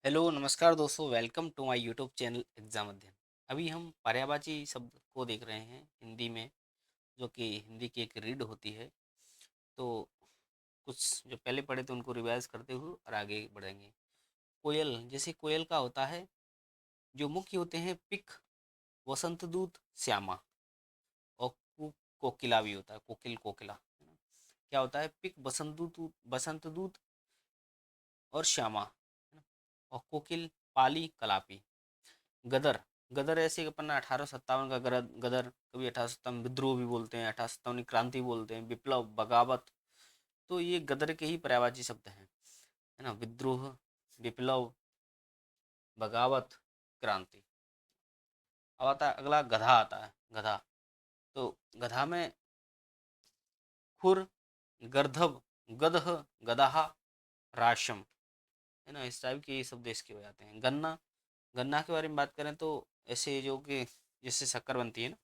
Hello नमस्कार दोस्तों, welcome to my YouTube channel exam Adhyayan. अभी हम पर्यायवाची शब्द को देख रहे हैं हिंदी में, जो कि हिंदी की एक रीड होती है। तो कुछ जो पहले पढ़े थे उनको रिवाइज करते हुए और आगे बढ़ेंगे। कोयल, जैसे कोयल का होता है जो मुख्य होते हैं पिक, वसंत दूत, श्यामा। और कोकिला भी होता है, कोकिल कोकिला है ना। क्या होता है? पिक, वसंत दूत और श्यामा है ना। और कोकिल, पाली, कलापी। गदर, गदर ऐसे अपन 1857 का गदर गदर, कभी 1857 विद्रोह भी बोलते हैं, 1857 क्रांति बोलते हैं, विप्लव, बगावत। तो ये गदर के ही पर्यायवाची शब्द हैं, है ना। विद्रोह, विप्लव, बगावत, क्रांति। अब आता है अगला, गधा आता है। गधा, तो गधा में खुर, गर्धव, गदह, गदहा, राशम, है ना। इस टाइप के ये शब्द इसके हो जाते हैं। गन्ना, गन्ना के बारे में बात करें तो ऐसे जो कि जिससे शक्कर बनती है ना,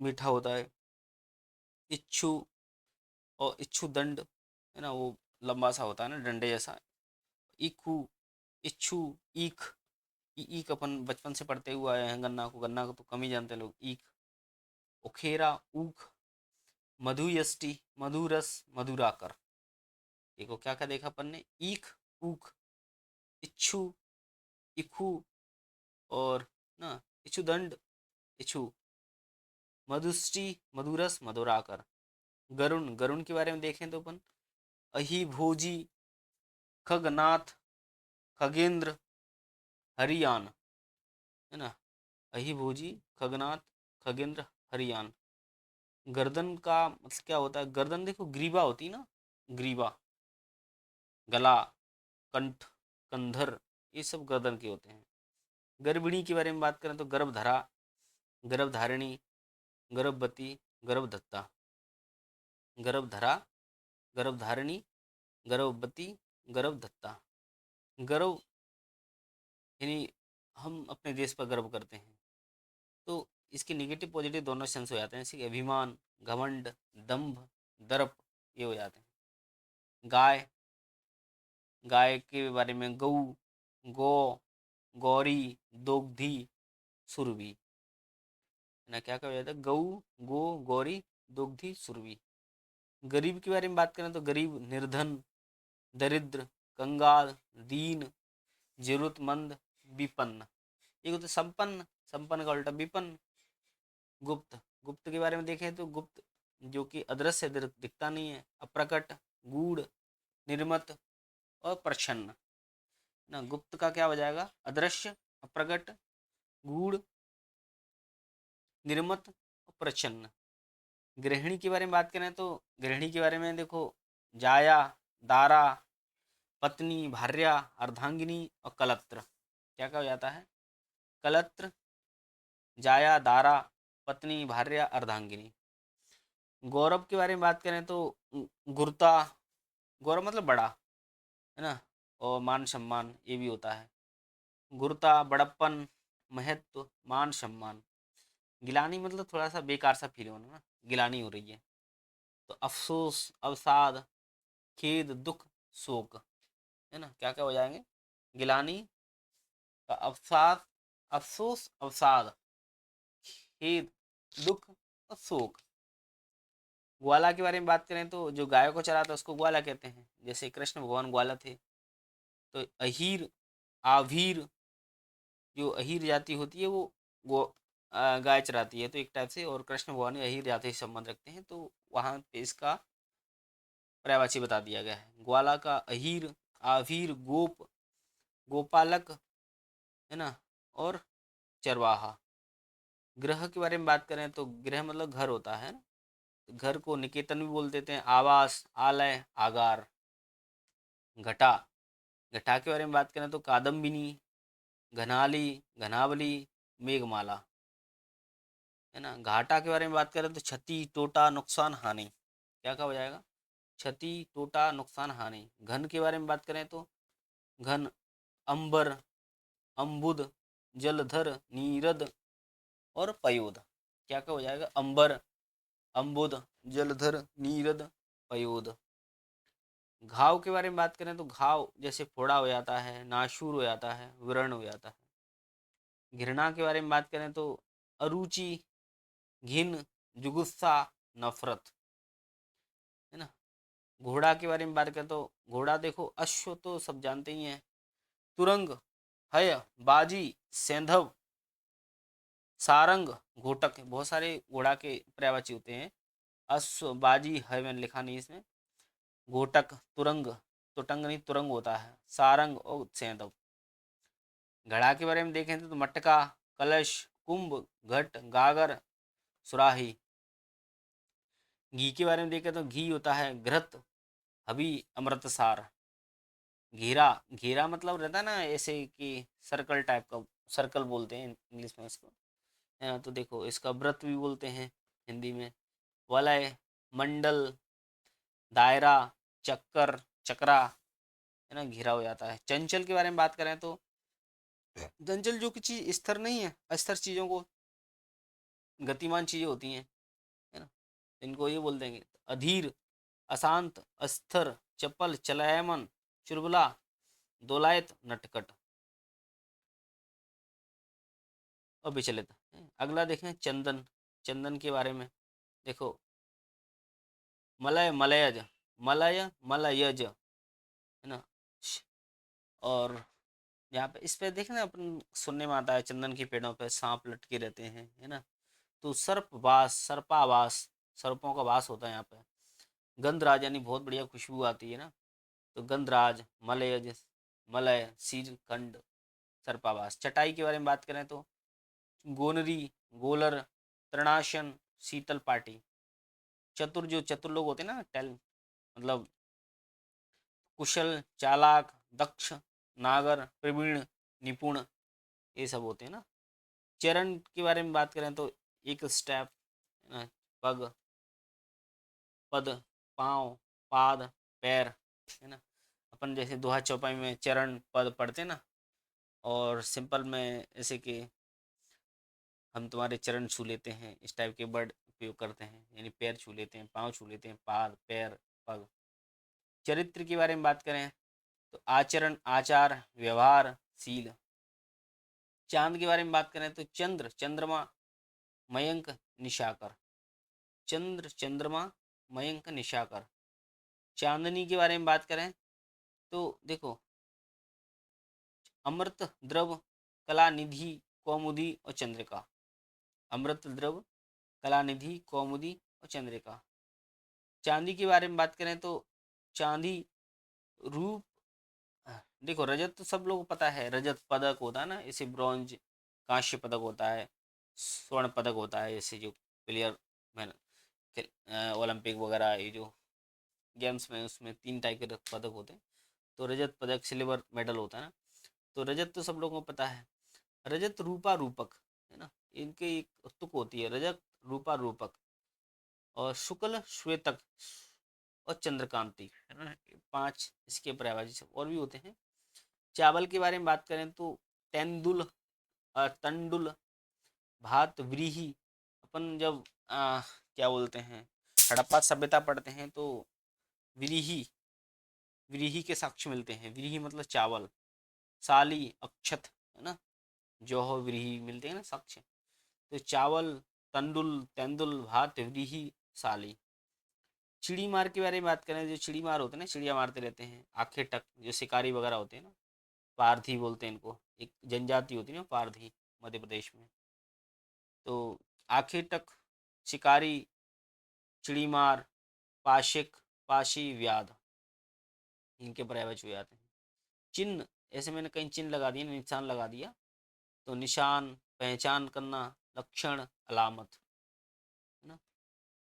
मीठा होता है। इच्छु, और इच्छु दंड, है ना, वो लंबा सा होता है ना, डंडे जैसा। इखू, इच्छु, ईख। ईख अपन बचपन से पढ़ते हुए आए हैं। गन्ना को, गन्ना को तो कम ही जानते हैं लोग। ईख, उखेरा, ऊख, मधुयष्टि, मधुरस, मधुराकर। देखो क्या क्या देखा अपन ने। ईख, ऊख, इच्छु, इखू, और ना इच्छुदंड, इच्छु, मधुष्टि, मधुरस, मधुराकर। गरुण, गरुण के बारे में देखें तो अपन अहि भोजी, खगनाथ, खगेंद्र, हरियान, है ना। अहि भोजी, खगनाथ, खगेंद्र, हरियान। गर्दन का मतलब क्या होता है? गर्दन देखो, ग्रीवा होती है ना, ग्रीवा, गला, कंठ, कंधर, ये सब गर्दन के होते हैं। गर्भिणी के बारे में बात करें तो गर्भधरा, गर्भधारिणी, गर्भवती, गर्भधत्ता। गर्भधरा, गर्भधारिणी, गर्भवती, गर्भधत्ता। गर्व, यानी हम अपने देश पर गर्व करते हैं। तो इसके निगेटिव पॉजिटिव दोनों सेंस हो जाते हैं, जैसे कि अभिमान, घमंड, दंभ, दर्प, ये हो जाते हैं। गाय, गाय के बारे में गऊ, गौ, गौरी, दोग्धी, सुरभि, है ना। क्या क्या हो जाता है? गऊ, गो, गौरी, दोग्धी, सुरभि। गरीब के बारे में बात करें तो गरीब, निर्धन, दरिद्र, कंगाल, दीन, जरूरतमंद, विपन्न। एक होता है संपन्न, संपन्न का उल्टा विपन्न। गुप्त, गुप्त के बारे में देखें तो गुप्त जो कि अदृश्य, दिखता नहीं है। अप्रकट, गूढ़, निर्मत, और प्रच्छन्न, ना। गुप्त का क्या हो जाएगा? अदृश्य, अप्रकट, गूढ़, निर्मत और प्रच्छन्न। गृहिणी के बारे में बात करें तो गृहिणी के बारे में देखो, जाया, दारा, पत्नी, भार्या, अर्धांगिनी और कलत्र। क्या क्या हो जाता है? कलत्र, जाया, दारा, पत्नी, भार्या, अर्धांगिनी। गौरव के बारे में बात करें तो गुरुता, गौरव मतलब बड़ा, है ना। और मान सम्मान, ये भी होता है। गुरुता, बड़प्पन, महत्व, मान सम्मान। गिलानी मतलब थोड़ा सा बेकार सा फील होना ना, गिलानी हो रही है। तो अफसोस, अवसाद, खेद, दुख, शोक, है ना। क्या क्या हो जाएंगे? गिलानी का अवसाद, अफसोस, अवसाद, खेद, दुख और शोक। ग्वाला के बारे में बात करें तो जो गायों को चराता है उसको ग्वाला कहते हैं, जैसे कृष्ण भगवान ग्वाला थे। तो अहीर, आभीर, जो अहीर जाति होती है वो गो गाय चराती है तो एक टाइप से, और कृष्ण भगवान ने अहीर जाति से संबंध रखते हैं, तो वहाँ पे इसका पर्यायवाची बता दिया गया है। ग्वाला का अहीर, आभीर, गोप, गोपालक, है ना, और चरवाहा। ग्रह के बारे में बात करें तो गृह मतलब घर होता है ना। तो घर को निकेतन भी बोल देते हैं, आवास, आलय, आगार। घटा, घटा के बारे में बात करें तो कादम्बिनी, घनाली, घनावली, मेघमाला, है ना। घाटा के बारे में बात करें तो क्षति, टोटा, नुकसान, हानि। क्या क्या हो जाएगा? क्षति, टोटा, नुकसान, हानि। घन के बारे में बात करें तो घन, अंबर, अम्बुद, जलधर, नीरद और पयोद। क्या क्या हो जाएगा? अंबर, अम्बुद, जलधर, नीरद, पयोद। घाव के बारे में बात करें तो घाव जैसे फोड़ा हो जाता है, नासूर हो जाता है, व्रण हो जाता है। घृणा के बारे में बात करें तो अरुचि, घिन, जुगुस्सा, नफरत, है ना। घोड़ा के बारे में बात करें तो घोड़ा देखो, अश्व तो सब जानते ही हैं, तुरंग, हय, बाजी, सेंधव, सारंग, घोटक, बहुत सारे घोड़ा के पर्यायवाची होते हैं। अश्व, बाजी, हय मैंने लिखा नहीं इसमें, घोटक, तुरंग, तुटंग नहीं तुरंग होता है, सारंग और सेंधव। घड़ा के बारे में देखें तो मटका, कलश, कुंभ, घट, गागर, सुराही। घी के बारे में देखें तो घी होता है घृत, हबी, अमृतसार। घेरा, घेरा मतलब रहता है ना ऐसे कि सर्कल टाइप का, सर्कल बोलते हैं इंग्लिश में इसको, है ना। तो देखो इसका व्रत भी बोलते हैं हिंदी में। वलय, मंडल, दायरा, चक्कर, चक्रा, है ना, घेरा हो जाता है। चंचल के बारे में बात करें तो चंचल जो कि चीज स्थिर नहीं है, अस्थिर चीजों को, गतिमान चीजें होती हैं, है ना, इनको ये बोल देंगे। अधीर, अशांत, अस्थिर, चपल, चलायमन, चुलबुला, दोलायत, नटखट और विचलित। अगला देखें चंदन। चंदन के बारे में देखो, मलय, मलयज, मलय, मलयज, है ना। और यहाँ पे इस पे देखें ना, अपन सुनने में आता है चंदन के पेड़ों पे सांप लटके रहते हैं, है ना। तो सर्पवास, सर्पावास, सर्पों का वास होता है यहाँ पे। गंधराज यानी बहुत बढ़िया खुशबू आती है ना, तो गंधराज, मलयज, मलय, शीलखंड, सर्पावास। चटाई के बारे में बात करें तो गोनरी, गोलर, तृणासन, शीतल पाटी। चतुर, जो चतुर लोग होते हैं ना, टेल मतलब कुशल, चालाक, दक्ष, नागर, प्रवीण, निपुण, ये सब होते हैं ना। चरण के बारे में बात करें तो एक स्टेप, है ना, पग, पद, पाँव, पाद, पैर, है ना। अपन जैसे दोहा चौपाई में चरण पद पढ़ते हैं ना, और सिंपल में जैसे कि हम तुम्हारे चरण छू लेते हैं, इस टाइप के वर्ड उपयोग करते हैं, यानी पैर छू लेते हैं, पाँव छू लेते हैं, पाद, पैर, पग। चरित्र के बारे में बात करें तो आचरण, आचार, व्यवहार, शील। चांद के बारे में बात करें तो चंद्र, चंद्रमा, मयंक, निशाकर। चंद्र, चंद्रमा, मयंक, निशाकर। चांदनी के बारे में बात करें तो देखो, अमृत द्रव, कला निधि, कौमुदी और चंद्रिका। अमृत द्रव, कला निधि, कौमुदी और चंद्रिका। चांदी के बारे में बात करें तो चांदी रूप, देखो रजत तो सब लोगों को पता है, रजत पदक होता है ना, इसे ब्रॉन्ज, कांस्य पदक होता है, स्वर्ण पदक होता है, जैसे जो प्लेयर में ओलंपिक वगैरह ये जो गेम्स में, उसमें तीन टाइप के पदक होते हैं। तो रजत पदक, सिल्वर मेडल होता है ना। तो रजत तो सब लोगों को पता है। रजत रूपा रूपक, है ना, इनके एक तुक होती है, रजत रूपा रूपक। और शुक्ल, श्वेतक और चंद्रकांति, है ना, पांच इसके पर्यायवाची सब और भी होते हैं। चावल के बारे में बात करें तो तेंदुल, तंडुल, भात, व्रीहि। अपन जब क्या बोलते हैं, हड़प्पा सभ्यता पढ़ते हैं तो व्रीहि, व्रीहि के साक्ष्य मिलते हैं। व्रीहि मतलब चावल। साली, अक्षत, है ना, जौह, व्रीहि मिलते हैं ना साक्ष्य। तो चावल, तंडुल, तेंदुल, भात, व्रीहि, साली। चिड़ी मार के बारे में बात करें, जो चिड़ी मार होते हैं ना, चिड़िया मारते रहते हैं, आखे टक, जो शिकारी वगैरह होते हैं ना, पारधी बोलते हैं इनको, एक जनजाति होती है ना पारधी, मध्य प्रदेश में। तो आखे टक, शिकारी, चिड़ीमार, पाशिक, पाशी, व्याध, इनके पर्यायवाची हो जाते हैं। चिन्ह, ऐसे मैंने कहीं चिन्ह लगा दिया, निशान लगा दिया, तो निशान, पहचान करना, लक्षण, अलामत, है ना।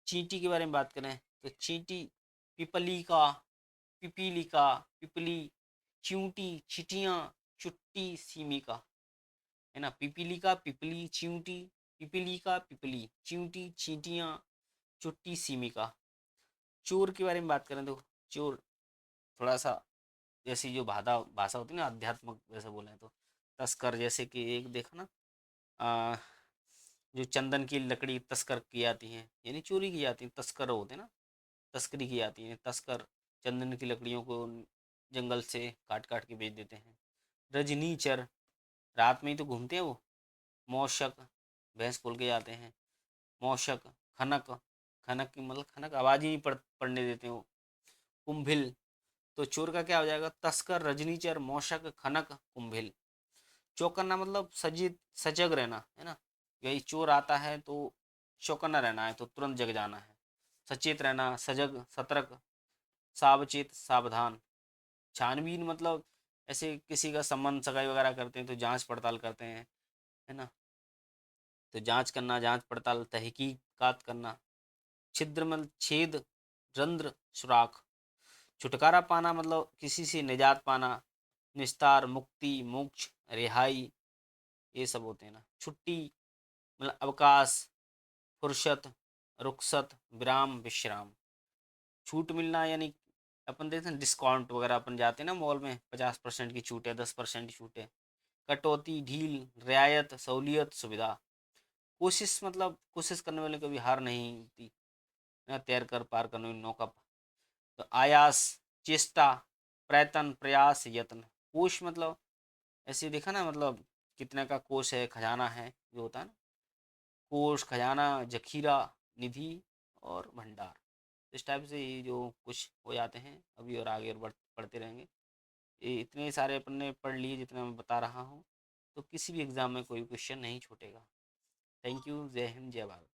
चींटी के बारे में बात करें तो चींटी, पिपली का, पिपीलिका, पिपली, चिंटी, चिटियाँ, चुट्टी, सीमिका, है ना। पिपीलिका, पिपली, चिंटी, पिपीलिका, पिपली, चिंटी, चींटियाँ, चुट्टी, सीमिका। चोर के बारे में बात करें तो चोर थोड़ा सा जैसी जो भाषा भाषा होती है ना, आध्यात्मक जैसे बोले तो तस्कर, जैसे कि एक देखो ना, आ, जो चंदन की लकड़ी तस्कर की जाती है, यानी चोरी की जाती है, तस्कर होते हैं ना, तस्करी की जाती है, तस्कर, चंदन की लकड़ियों को जंगल से काट काट के बेच देते हैं। रजनीचर, रात में ही तो घूमते हैं वो। मौशक, भैंस खोल के जाते हैं। मौशक, खनक, खनक की मतलब खनक आवाज़ ही नहीं पड़ने देते हो। कुंभिल, तो चोर का क्या हो जाएगा? तस्कर, रजनीचर, मौशक, खनक, कुंभिल। चौकन्ना मतलब सजग रहना है ना। यही चोर आता है तो चौकन्ना रहना है, तो तुरंत जग जाना है। सचेत रहना, सजग, सतर्क, सावचेत, सावधान। छानबीन मतलब ऐसे किसी का संबंध सगाई वगैरह करते हैं तो जांच पड़ताल करते हैं, है ना। तो जांच करना, जांच पड़ताल, तहकीकात करना। छिद्र मतलब छेद, रंध्र, सुराख। छुटकारा पाना मतलब किसी से निजात पाना। निस्तार, मुक्ति, मोक्ष, रिहाई, ये सब होते हैं ना। छुट्टी मतलब अवकाश, फुर्सत, रुखसत, विराम, विश्राम। छूट मिलना यानी अपन देखते हैं डिस्काउंट वगैरह, अपन जाते हैं ना मॉल में, 50% की छूट है, 10% की छूट है। कटौती, ढील, रियायत, सहूलियत, सुविधा। कोशिश मतलब कोशिश करने वाले कभी हार नहीं होती ना, तैर कर पार करने में नौका। तो आयास, चेष्टा, प्रयत्न, प्रयास, यत्न। कोश मतलब ऐसे देखा ना, मतलब कितने का कोश है, खजाना है जो होता है ना। कोश, खजाना, जखीरा, निधि और भंडार। इस टाइप से ये जो कुछ हो जाते हैं अभी, और आगे और पढ़ते रहेंगे। ये इतने सारे अपन ने पढ़ लिए जितना मैं बता रहा हूँ, तो किसी भी एग्ज़ाम में कोई क्वेश्चन नहीं छूटेगा। Thank you. जय हिंद, जय भारत।